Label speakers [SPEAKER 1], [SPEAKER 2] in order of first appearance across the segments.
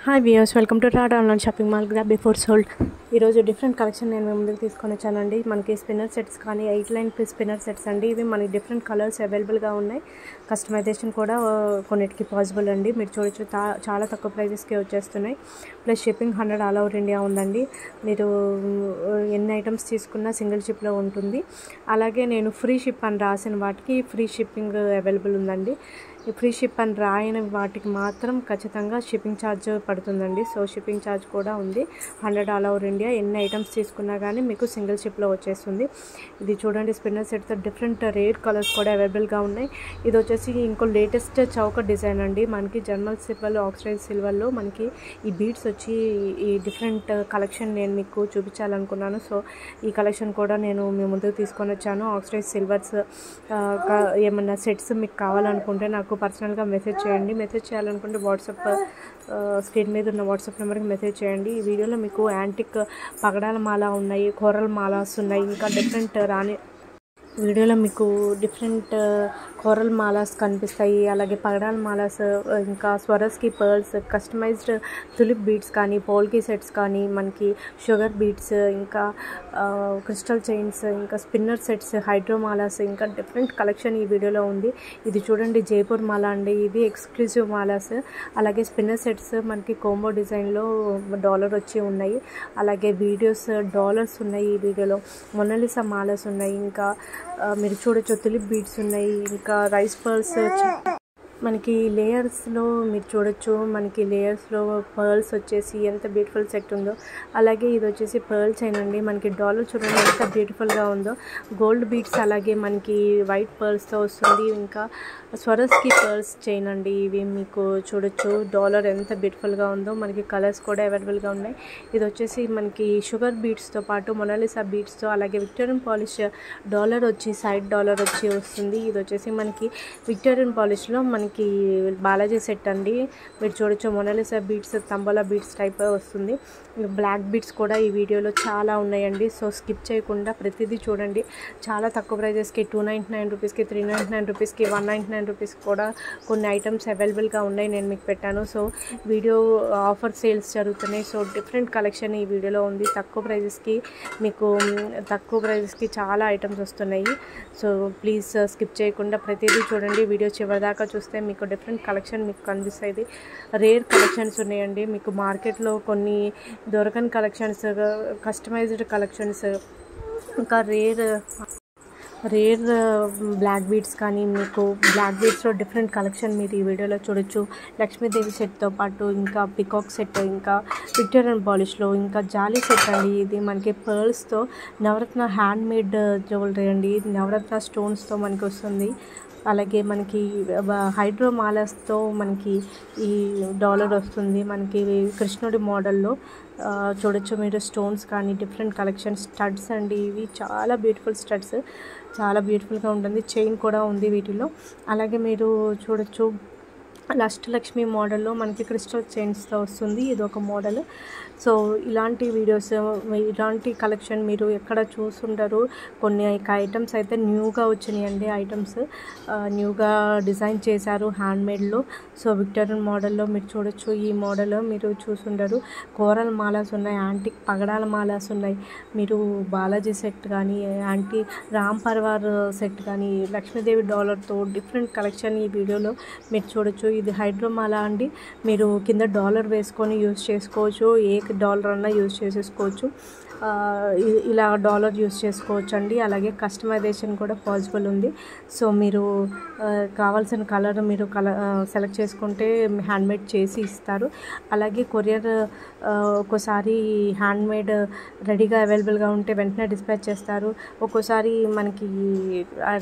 [SPEAKER 1] Hi viewers, welcome to Tata online shopping mall grab before sold. ఈరోజు different collection నేను మీ ముందుకు తీసుకొని వచ్చానండి. మనకి స్పిన్నర్ సెట్స్ కానీ 8 లైన్ స్పిన్నర్ సెట్స్ అండి. ఇవి మనకి డిఫరెంట్ కలర్స్ అవైలబుల్గా ఉన్నాయి. కస్టమైజేషన్ కూడా కొన్నిటికి పాసిబుల్ అండి. మీరు చూడొచ్చు, చాలా తక్కువ ప్రైజెస్కి వచ్చేస్తున్నాయి. Plus shipping 100 all over India ఉందండి. మీరు ఎన్ని ఐటమ్స్ తీసుకున్నా సింగిల్ షిప్లో ఉంటుంది. అలాగే నేను ఫ్రీ షిప్ అని రాసిన వాటికి ఫ్రీ షిప్పింగ్ అవైలబుల్ ఉందండి. ఈ ఫ్రీ షిప్ అని రాయని వాటికి మాత్రం ఖచ్చితంగా షిప్పింగ్ ఛార్జ్ పడుతుందండి. సో షిప్పింగ్ ఛార్జ్ కూడా ఉంది. 100 ఆల్ ఓవర్ ఇండియా. ఎన్ని ఐటమ్స్ తీసుకున్నా కానీ మీకు సింగిల్ షిప్లో వచ్చేస్తుంది. ఇది చూడండి, స్పిన్నర్ సెట్తో డిఫరెంట్ రేర్ కలర్స్ కూడా అవైలబుల్గా ఉన్నాయి. ఇది వచ్చేసి ఇంకో లేటెస్ట్ చౌక డిజైన్ అండి. మనకి జర్మల్ సిల్వర్లో, ఆక్సిడైజ్ సిల్వర్లో మనకి ఈ బీడ్స్ వచ్చి ఈ డిఫరెంట్ కలెక్షన్ నేను మీకు చూపించాలనుకున్నాను. సో ఈ కలెక్షన్ కూడా నేను మీ ముందుకు తీసుకొని వచ్చాను. ఆక్సిడైజ్ సిల్వర్స్ ఏమన్నా సెట్స్ మీకు కావాలనుకుంటే నాకు పర్సనల్గా మెసేజ్ చేయండి. మెసేజ్ చేయాలనుకుంటే వాట్సాప్ స్క్రీన్ మీద ఉన్న వాట్సాప్ నెంబర్కి మెసేజ్ చేయండి. ఈ వీడియోలో మీకు యాంటిక్ పగడాల మాల ఉన్నాయి, కోరల్ మాలాస్ ఉన్నాయి, ఇంకా డిఫరెంట్ వీడియోలో మీకు డిఫరెంట్ కోరల్ మాలాస్ కనిపిస్తాయి. అలాగే పగడాల మాలాస్, ఇంకా Swarovski pearls, customized tulip beads కానీ, పోల్కి సెట్స్ కానీ, మనకి షుగర్ బీడ్స్, ఇంకా క్రిస్టల్ చైన్స్, ఇంకా స్పిన్నర్ సెట్స్, హైడ్రో మాలాస్, ఇంకా డిఫరెంట్ కలెక్షన్ ఈ వీడియోలో ఉంది. ఇది చూడండి, జైపూర్ మాల అండి. ఇది ఎక్స్క్లూజివ్ మాలాస్. అలాగే స్పిన్నర్ సెట్స్ మనకి కోంబో డిజైన్లో డాలర్ వచ్చి ఉన్నాయి. అలాగే వీడియోస్ డాలర్స్ ఉన్నాయి ఈ వీడియోలో. మొనాలిసా మాలాస్ ఉన్నాయి. ఇంకా మీరు చూడొచ్చు, తులిప్ బీడ్స్ ఉన్నాయి. ఇంకా రైస్ పర్ల్స్ మనకి లేయర్స్లో మీరు చూడొచ్చు. మనకి లేయర్స్లో పర్ల్స్ వచ్చేసి ఎంత బ్యూటిఫుల్ సెట్ ఉందో. అలాగే ఇది వచ్చేసి పర్ల్ చైన్ అండి. మనకి డాలర్ చూడండి ఎంత బ్యూటిఫుల్గా ఉందో. గోల్డ్ బీడ్స్ అలాగే మనకి వైట్ పర్ల్స్తో వస్తుంది. ఇంకా స్వరస్కి పర్ల్స్ చైన్ అండి. ఇవి మీకు చూడొచ్చు, డాలర్ ఎంత బ్యూటిఫుల్గా ఉందో. మనకి కలర్స్ కూడా అవైలబుల్గా ఉన్నాయి. ఇది వచ్చేసి మనకి షుగర్ బీడ్స్తో పాటు మొనాలిసా బీడ్స్తో, అలాగే విక్టోరియన్ పాలిష్ డాలర్ వచ్చి సైడ్ డాలర్ వచ్చి వస్తుంది. ఇది వచ్చేసి మనకి విక్టోరియన్ పాలిష్లో మనకి బాలాజీ సెట్ అండి. మీరు చూడొచ్చు, Mona Lisa beads, tambola beads type వస్తుంది. బ్లాక్ బీడ్స్ కూడా ఈ వీడియోలో చాలా ఉన్నాయండి. సో స్కిప్ చేయకుండా ప్రతిదీ చూడండి. చాలా తక్కువ ప్రైజెస్కి 299 రూపీస్కి, 399 రూపీస్కి, 199 రూపీస్కి కూడా కొన్ని ఐటమ్స్ అవైలబుల్గా ఉన్నాయి. నేను మీకు పెట్టాను. సో వీడియో ఆఫర్ సేల్స్ జరుగుతున్నాయి. సో డిఫరెంట్ కలెక్షన్ ఈ వీడియోలో ఉంది. తక్కువ ప్రైజెస్కి చాలా ఐటమ్స్ వస్తున్నాయి. సో ప్లీజ్ స్కిప్ చేయకుండా ప్రతిదీ చూడండి. వీడియో చివరిదాకా చూస్తే మీకు డిఫరెంట్ కలెక్షన్ మీకు కనిపిస్తుంది. రేర్ కలెక్షన్స్ ఉన్నాయండి. మీకు మార్కెట్లో కొన్ని దొరకని కలెక్షన్స్, కస్టమైజ్డ్ కలెక్షన్స్, ఇంకా రేర్ బ్లాక్ బీడ్స్ కానీ, మీకు బ్లాక్ బీడ్స్లో డిఫరెంట్ కలెక్షన్ మీరు ఈ వీడియోలో చూడొచ్చు. లక్ష్మీదేవి సెట్తో పాటు ఇంకా పికాక్ సెట్, ఇంకా విక్టోరియన్ పాలిష్లో, ఇంకా జాలీ సెట్ అండి. ఇది మనకి పర్ల్స్తో నవరత్న హ్యాండ్ మేడ్ జ్యువెలరీ అండి. నవరత్న స్టోన్స్తో మనకి వస్తుంది. అలాగే మనకి హైడ్రో మాలాస్తో మనకి ఈ డాలర్ వస్తుంది. మనకి కృష్ణుడి మోడల్లో చూడొచ్చు మీరు. స్టోన్స్ కానీ డిఫరెంట్ కలెక్షన్, స్టడ్స్ అండి. ఇవి చాలా బ్యూటిఫుల్ స్టడ్స్, చాలా బ్యూటిఫుల్గా ఉంటుంది. చైన్ కూడా ఉంది వీటిలో. అలాగే మీరు చూడొచ్చు, అష్టలక్ష్మి మోడల్లో మనకి క్రిస్టల్ చైన్స్తో వస్తుంది. ఇది ఒక మోడల్. సో ఇలాంటి వీడియోస్, ఇలాంటి కలెక్షన్ మీరు ఎక్కడ చూసుంటారు. కొన్ని ఐటమ్స్ అయితే న్యూగా వచ్చినాయండి. ఐటమ్స్ న్యూగా డిజైన్ చేశారు హ్యాండ్మేడ్లో. సో విక్టోరియన్ మోడల్లో మీరు చూడొచ్చు. ఈ మోడల్ మీరు చూసుంటారు. కోరల్ మాలాస్ ఉన్నాయి, యాంటిక్ పగడాల మాలాస్ ఉన్నాయి. మీరు బాలాజీ సెట్ కానీ, యాంటీ రామ్ పర్వార్ సెట్ కానీ, లక్ష్మీదేవి డాలర్తో డిఫరెంట్ కలెక్షన్ ఈ వీడియోలో మీరు చూడొచ్చు. ఇది హైడ్రోమాలా అండి. మీరు కింద డాలర్ వేసుకొని యూజ్ చేసుకోవచ్చు. ఏ డాలర్ అన్నా యూజ్ చేసేసుకోవచ్చు. ఇలా డాలర్ యూజ్ చేసుకోవచ్చు అండి. అలాగే కస్టమైజేషన్ కూడా పాసిబుల్ ఉంది. సో మీరు కావాల్సిన కలర్ మీరు సెలెక్ట్ చేసుకుంటే హ్యాండ్మేడ్ చేసి ఇస్తారు. అలాగే కొరియర్ ఒక్కోసారి హ్యాండ్మేడ్ రెడీగా అవైలబుల్గా ఉంటే వెంటనే డిస్పాచ్ చేస్తారు. ఒక్కోసారి మనకి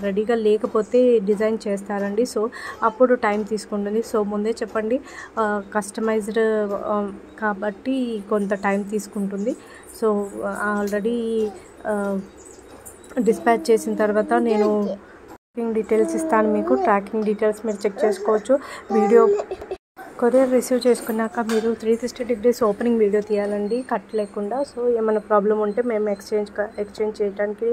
[SPEAKER 1] రెడీగా లేకపోతే డిజైన్ చేస్తారండి. సో అప్పుడు టైం తీసుకుంటుంది. సో ముందే చెప్పండి, కస్టమైజ్డ్ కాబట్టి కొంత టైం తీసుకుంటుంది. సో ఆల్రెడీ డిస్పాచ్ చేసిన తర్వాత నేను ట్రాకింగ్ డీటెయిల్స్ ఇస్తాను మీకు. ట్రాకింగ్ డీటెయిల్స్ మీరు చెక్ చేసుకోవచ్చు. వీడియో కొరియర్ రిసీవ్ చేసుకున్నాక మీరు 360 degrees ఓపెనింగ్ వీడియో తీయాలండి, కట్ లేకుండా. సో ఏమైనా ప్రాబ్లం ఉంటే మేము ఎక్స్చేంజ్ చేయడానికి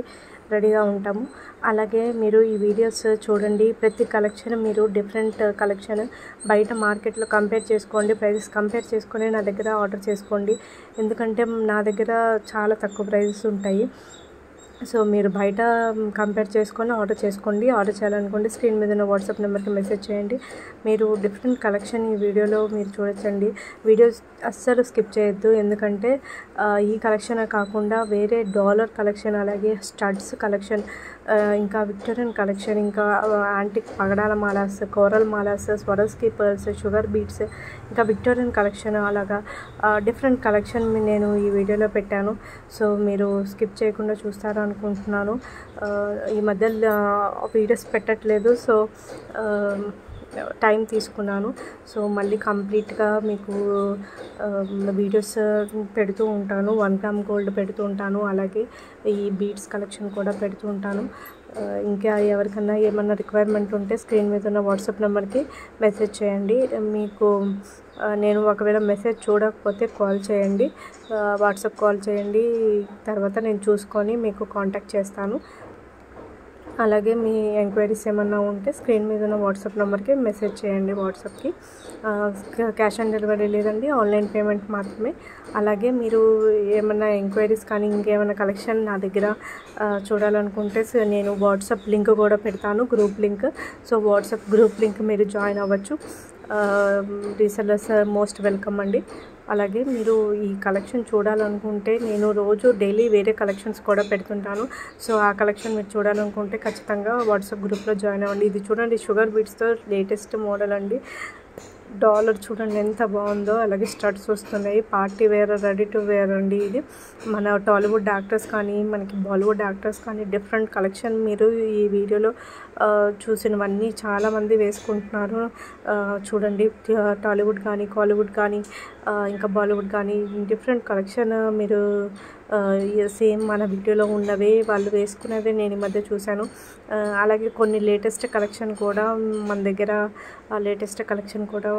[SPEAKER 1] రెడీగా ఉంటాము. అలాగే మీరు ఈ వీడియోస్ చూడండి. ప్రతి కలెక్షన్ మీరు డిఫరెంట్ కలెక్షన్ బయట మార్కెట్లో కంపేర్ చేసుకోండి. ప్రైజెస్ కంపేర్ చేసుకొని నా దగ్గర ఆర్డర్ చేసుకోండి. ఎందుకంటే నా దగ్గర చాలా తక్కువ ప్రైజెస్ ఉంటాయి. సో మీరు బయట కంపేర్ చేసుకొని ఆర్డర్ చేసుకోండి. ఆర్డర్ చేయాలనుకోండి స్క్రీన్ మీద ఉన్న వాట్సాప్ నెంబర్కి మెసేజ్ చేయండి. మీరు డిఫరెంట్ కలెక్షన్ ఈ వీడియోలో మీరు చూడొచ్చండి. వీడియోస్ అస్సలు స్కిప్ చేయొద్దు. ఎందుకంటే ఈ కలెక్షన్ కాకుండా వేరే డాలర్ కలెక్షన్, అలాగే స్టడ్స్ కలెక్షన్, ఇంకా విక్టోరియన్ కలెక్షన్, ఇంకా యాంటిక్ పగడాల మాలాస్, కోరల్ మాలాస్, స్వరస్కి పర్ల్స్, షుగర్ బీట్స్, ఇంకా విక్టోరియన్ కలెక్షన్, అలాగా డిఫరెంట్ కలెక్షన్ నేను ఈ వీడియోలో పెట్టాను. సో మీరు స్కిప్ చేయకుండా చూస్తారు అనుకుంటున్నాను. ఈ మధ్య వీడియోస్ పెట్టట్లేదు. సో టైం తీసుకున్నాను. సో మళ్ళీ కంప్లీట్గా మీకు వీడియోస్ పెడుతూ ఉంటాను. 1 గ్రామ్ గోల్డ్ పెడుతూ ఉంటాను. అలాగే ఈ బీడ్స్ కలెక్షన్ కూడా పెడుతూ ఉంటాను. ఇంకా ఎవరికన్నా ఏమన్నా రిక్వైర్మెంట్ ఉంటే స్క్రీన్ మీద ఉన్న వాట్సాప్ నెంబర్కి మెసేజ్ చేయండి. మీకు నేను ఒకవేళ మెసేజ్ చూడకపోతే కాల్ చేయండి, వాట్సాప్ కాల్ చేయండి. తర్వాత నేను చూసుకొని మీకు కాంటాక్ట్ చేస్తాను. అలాగే మీ ఎంక్వైరీస్ ఏమన్నా ఉంటే స్క్రీన్ మీద ఉన్న వాట్సాప్ నెంబర్కి మెసేజ్ చేయండి. వాట్సాప్కి క్యాష్ ఆన్ డెలివరీ లేదండి, ఆన్లైన్ పేమెంట్ మాత్రమే. అలాగే మీరు ఏమన్నా ఎంక్వైరీస్ కానీ ఇంకేమైనా కలెక్షన్ నా దగ్గర చూడాలనుకుంటే నేను వాట్సాప్ లింక్ కూడా పెడతాను, group link. So WhatsApp group link మీరు జాయిన్ అవ్వచ్చు. రీసెల్లర్స్ మోస్ట్ వెల్కమ్ అండి. అలాగే మీరు ఈ కలెక్షన్ చూడాలనుకుంటే నేను రోజు డైలీ వేరే కలెక్షన్స్ కూడా పెడుతుంటాను. సో ఆ కలెక్షన్ మీరు చూడాలనుకుంటే ఖచ్చితంగా వాట్సాప్ గ్రూప్లో జాయిన్ అవ్వండి. ఇది చూడండి, షుగర్ బీట్స్తో లేటెస్ట్ మోడల్ అండి. డాలర్ చూడండి ఎంత బాగుందో. అలాగే స్టడ్స్ వస్తున్నాయి, party wear, ready to wear అండి. ఇది మన టాలీవుడ్ యాక్టర్స్ కానీ మనకి బాలీవుడ్ యాక్టర్స్ కానీ డిఫరెంట్ కలెక్షన్ మీరు ఈ వీడియోలో చూసినవన్నీ చాలామంది వేసుకుంటున్నారు. చూడండి, టాలీవుడ్ కానీ కాలీవుడ్ కానీ ఇంకా బాలీవుడ్ కానీ డిఫరెంట్ కలెక్షన్ మీరు సేమ్ మన వీడియోలో ఉన్నవే వాళ్ళు వేసుకునేదే నేను ఈ మధ్య చూశాను. అలాగే కొన్ని లేటెస్ట్ కలెక్షన్ కూడా మన దగ్గర లేటెస్ట్ కలెక్షన్ కూడా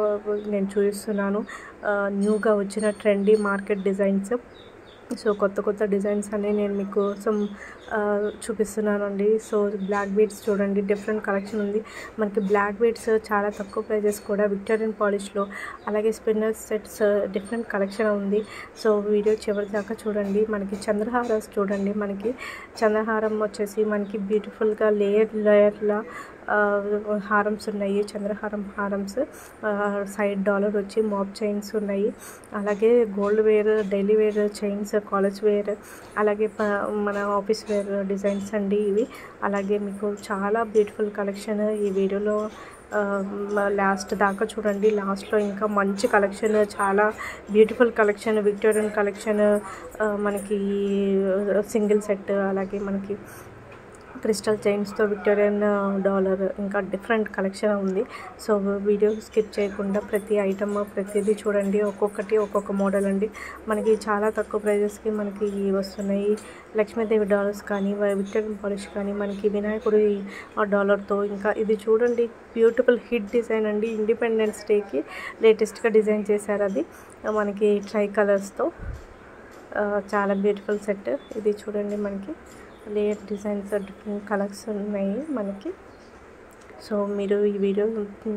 [SPEAKER 1] నేను చూపిస్తున్నాను. న్యూగా వచ్చిన ట్రెండీ మార్కెట్ డిజైన్స్. సో కొత్త కొత్త డిజైన్స్ అన్నీ నేను మీకోసం చూపిస్తున్నానండి. సో బ్లాక్ బీడ్స్ చూడండి, డిఫరెంట్ కలెక్షన్ ఉంది మనకి. బ్లాక్ బీడ్స్ చాలా తక్కువ ప్రైజెస్ కూడా విక్టోరియన్ పాలిష్లో. అలాగే స్పిన్నర్ సెట్స్ డిఫరెంట్ కలెక్షన్ ఉంది. సో వీడియో చివరి దాకా చూడండి. మనకి చంద్రహారాస్ చూడండి. మనకి చంద్రహారం వచ్చేసి మనకి బ్యూటిఫుల్గా లేయర్లా హారమ్స్ ఉన్నాయి. చంద్రహారం హారమ్స్, సైడ్ డాలర్ వచ్చి మాప్ చైన్స్ ఉన్నాయి. అలాగే gold wear, daily wear chains, college wear, అలాగే మన ఆఫీస్ వేర్ డిజైన్స్ అండి ఇవి. అలాగే మీకు చాలా బ్యూటిఫుల్ కలెక్షన్ ఈ వీడియోలో లాస్ట్ దాకా చూడండి. లాస్ట్లో ఇంకా మంచి కలెక్షన్, చాలా బ్యూటిఫుల్ కలెక్షన్, విక్టోరియన్ కలెక్షన్, మనకి సింగిల్ సెట్, అలాగే మనకి క్రిస్టల్ చైన్స్తో విక్టోరియన్ డాలర్, ఇంకా డిఫరెంట్ కలెక్షన్ ఉంది. సో వీడియో స్కిప్ చేయకుండా ప్రతి ఐటమ్ ప్రతిదీ చూడండి. ఒక్కొక్కటి ఒక్కొక్క మోడల్ అండి. మనకి చాలా తక్కువ ప్రైజెస్కి మనకి వస్తున్నాయి. లక్ష్మీదేవి డాలర్స్ కానీ, విక్టోరియన్ పాలిష్ కానీ, మనకి వినాయకుడి డాలర్తో. ఇంకా ఇది చూడండి, బ్యూటిఫుల్ హిట్ డిజైన్ అండి. ఇండిపెండెన్స్ డేకి లేటెస్ట్గా డిజైన్ చేశారు. అది మనకి ట్రై కలర్స్తో చాలా బ్యూటిఫుల్ సెట్. ఇది చూడండి, మనకి లేయర్ డిజైన్స్ డిఫరెంట్ కలర్స్ ఉన్నాయి మనకి. సో మీరు ఈ వీడియో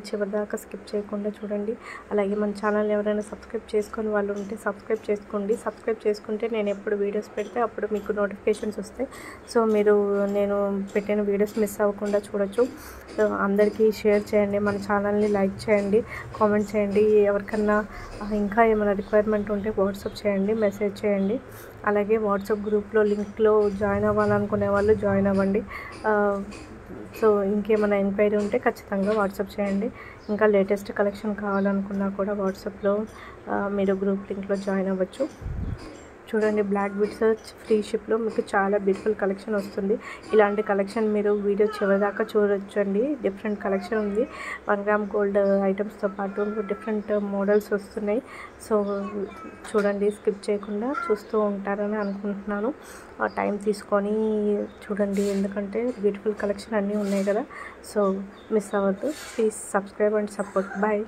[SPEAKER 1] చివరి దాకా స్కిప్ చేయకుండా చూడండి. అలాగే మన ఛానల్ ఎవరైనా సబ్స్క్రైబ్ చేసుకొని వాళ్ళు ఉంటే సబ్స్క్రైబ్ చేసుకోండి. సబ్స్క్రైబ్ చేసుకుంటే నేను ఎప్పుడు వీడియోస్ పెడితే అప్పుడు మీకు నోటిఫికేషన్స్ వస్తాయి. సో మీరు నేను పెట్టిన వీడియోస్ మిస్ అవ్వకుండా చూడొచ్చు. అందరికీ షేర్ చేయండి, మన ఛానల్ని లైక్ చేయండి, కామెంట్ చేయండి. ఎవరికన్నా ఇంకా ఏమైనా రిక్వైర్మెంట్ ఉంటే వాట్సాప్ చేయండి, మెసేజ్ చేయండి. అలాగే వాట్సాప్ గ్రూప్లో లింక్లో జాయిన్ అవ్వాలనుకునే వాళ్ళు జాయిన్ అవ్వండి. సో ఇంకేమైనా ఎంక్వైరీ ఉంటే ఖచ్చితంగా వాట్సాప్ చేయండి. ఇంకా లేటెస్ట్ కలెక్షన్ కావాలనుకున్నా కూడా వాట్సాప్లో మీరు గ్రూప్ లింక్లో జాయిన్ అవ్వచ్చు. చూడండి, బ్లాక్ బీడ్స్ ఫ్రీ షిప్లో మీకు చాలా బ్యూటిఫుల్ కలెక్షన్ వస్తుంది. ఇలాంటి కలెక్షన్ మీరు వీడియో చివరిదాకా చూడొచ్చండి. డిఫరెంట్ కలెక్షన్ ఉంది. 1 గ్రామ్ గోల్డ్ ఐటమ్స్తో పాటు డిఫరెంట్ మోడల్స్ వస్తున్నాయి. సో చూడండి, స్కిప్ చేయకుండా చూస్తూ ఉంటారని అనుకుంటున్నాను. టైం తీసుకొని చూడండి, ఎందుకంటే బ్యూటిఫుల్ కలెక్షన్ అన్నీ ఉన్నాయి కదా. సో మిస్ అవ్వద్దు. Please subscribe and support. Bye.